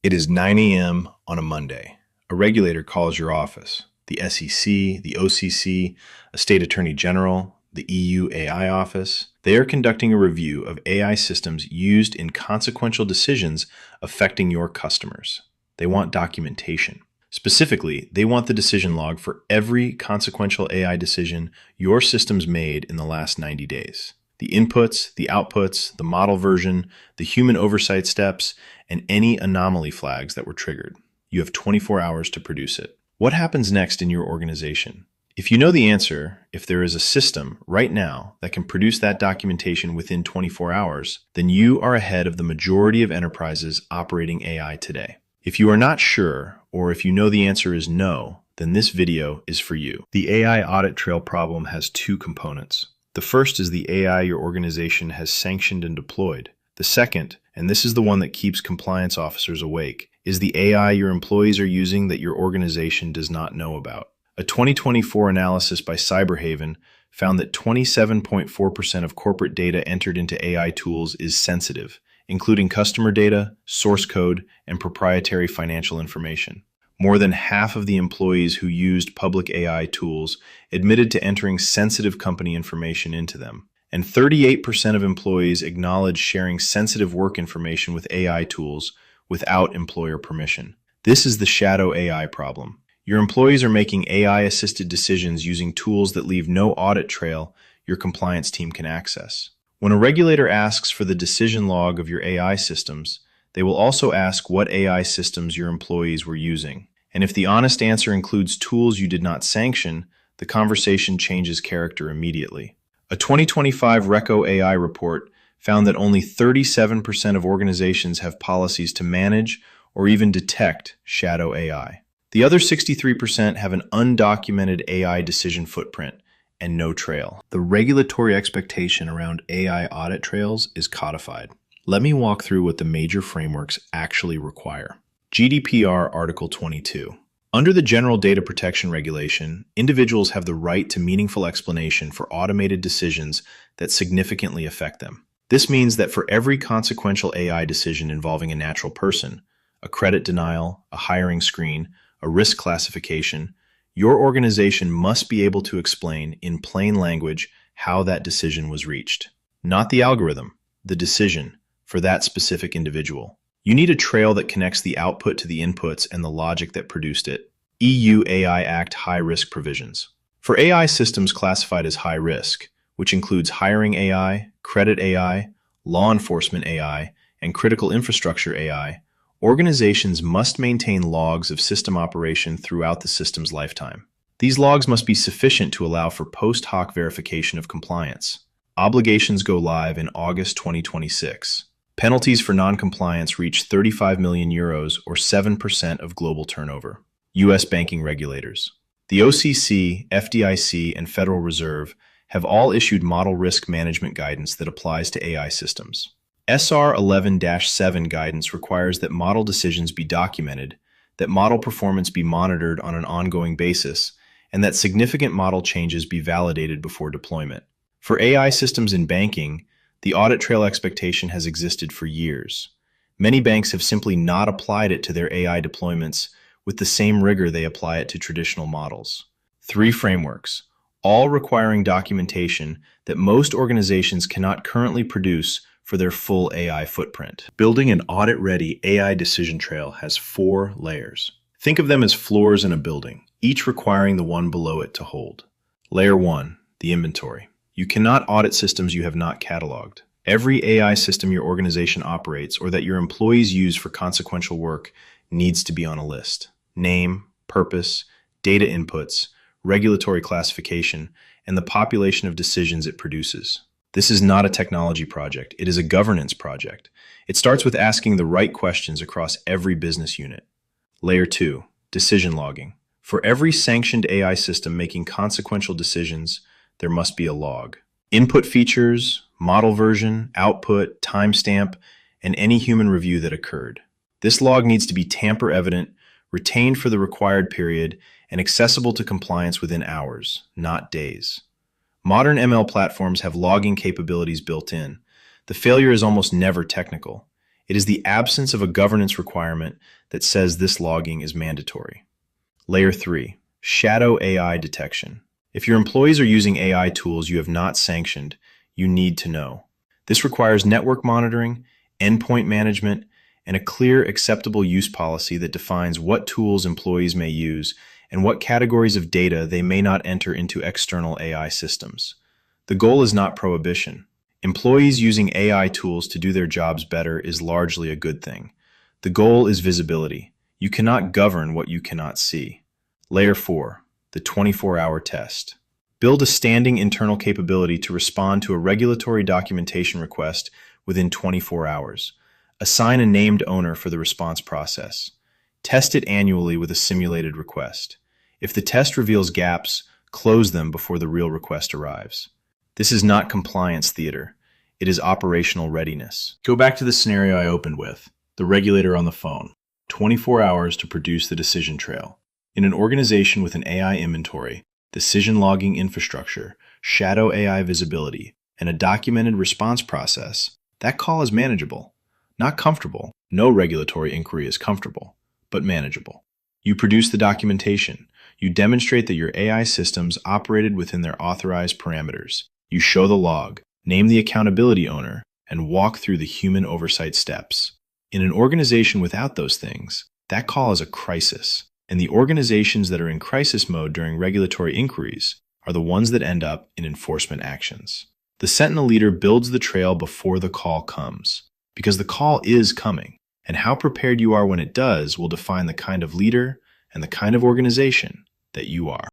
It is 9 a.m. on a Monday. A regulator calls your office. The SEC, the OCC, a state attorney general, the EU AI office. They are conducting a review of AI systems used in consequential decisions affecting your customers. They want documentation. Specifically, they want the decision log for every consequential AI decision your systems made in the last 90 days. The inputs, the outputs, the model version, the human oversight steps, and any anomaly flags that were triggered. You have 24 hours to produce it. What happens next in your organization? If you know the answer, if there is a system right now that can produce that documentation within 24 hours, then you are ahead of the majority of enterprises operating AI today. If you are not sure, or if you know the answer is no, then this video is for you. The AI audit trail problem has two components. The first is the AI your organization has sanctioned and deployed. The second, and this is the one that keeps compliance officers awake, is the AI your employees are using that your organization does not know about. A 2024 analysis by Cyberhaven found that 27.4% of corporate data entered into AI tools is sensitive, including customer data, source code, and proprietary financial information. More than half of the employees who used public AI tools admitted to entering sensitive company information into them. And 38% of employees acknowledged sharing sensitive work information with AI tools without employer permission. This is the shadow AI problem. Your employees are making AI-assisted decisions using tools that leave no audit trail your compliance team can access. When a regulator asks for the decision log of your AI systems, they will also ask what AI systems your employees were using. And if the honest answer includes tools you did not sanction, the conversation changes character immediately. A 2025 Reco AI report found that only 37% of organizations have policies to manage or even detect shadow AI. The other 63% have an undocumented AI decision footprint and no trail. The regulatory expectation around AI audit trails is codified. Let me walk through what the major frameworks actually require. GDPR Article 22. Under the General Data Protection Regulation, individuals have the right to meaningful explanation for automated decisions that significantly affect them. This means that for every consequential AI decision involving a natural person, a credit denial, a hiring screen, a risk classification, your organization must be able to explain in plain language how that decision was reached. Not the algorithm, the decision for that specific individual. You need a trail that connects the output to the inputs and the logic that produced it. EU AI Act high-risk provisions. For AI systems classified as high risk, which includes hiring AI, credit AI, law enforcement AI, and critical infrastructure AI, organizations must maintain logs of system operation throughout the system's lifetime. These logs must be sufficient to allow for post hoc verification of compliance. Obligations go live in August 2026. Penalties for non-compliance reach 35 million euros or 7% of global turnover. U.S. banking regulators. The OCC, FDIC, and Federal Reserve have all issued model risk management guidance that applies to AI systems. SR 11-7 guidance requires that model decisions be documented, that model performance be monitored on an ongoing basis, and that significant model changes be validated before deployment. For AI systems in banking, the audit trail expectation has existed for years. Many banks have simply not applied it to their AI deployments with the same rigor they apply it to traditional models. 3 frameworks, all requiring documentation that most organizations cannot currently produce for their full AI footprint. Building an audit-ready AI decision trail has 4 layers. Think of them as floors in a building, each requiring the one below it to hold. Layer 1, the inventory. You cannot audit systems you have not cataloged. Every AI system your organization operates or that your employees use for consequential work needs to be on a list. Name, purpose, data inputs, regulatory classification, and the population of decisions it produces. This is not a technology project. It is a governance project. It starts with asking the right questions across every business unit. Layer 2, decision logging. For every sanctioned AI system making consequential decisions, there must be a log. Input features, model version, output, timestamp, and any human review that occurred. This log needs to be tamper evident, retained for the required period, and accessible to compliance within hours, not days. Modern ML platforms have logging capabilities built in. The failure is almost never technical. It is the absence of a governance requirement that says this logging is mandatory. Layer 3. Shadow AI detection. If your employees are using AI tools you have not sanctioned, you need to know. This requires network monitoring, endpoint management, and a clear, acceptable use policy that defines what tools employees may use and what categories of data they may not enter into external AI systems. The goal is not prohibition. Employees using AI tools to do their jobs better is largely a good thing. The goal is visibility. You cannot govern what you cannot see. Layer 4. The 24-hour test. Build a standing internal capability to respond to a regulatory documentation request within 24 hours. Assign a named owner for the response process. Test it annually with a simulated request. If the test reveals gaps, close them before the real request arrives. This is not compliance theater. It is operational readiness. Go back to the scenario I opened with, the regulator on the phone. 24 hours to produce the decision trail. In an organization with an AI inventory, decision logging infrastructure, shadow AI visibility, and a documented response process, that call is manageable. Not comfortable. No regulatory inquiry is comfortable, but manageable. You produce the documentation. You demonstrate that your AI systems operated within their authorized parameters. You show the log, name the accountability owner, and walk through the human oversight steps. In an organization without those things, that call is a crisis, and the organizations that are in crisis mode during regulatory inquiries are the ones that end up in enforcement actions. The Sentinel Leader builds the trail before the call comes, because the call is coming, and how prepared you are when it does will define the kind of leader and the kind of organization that you are.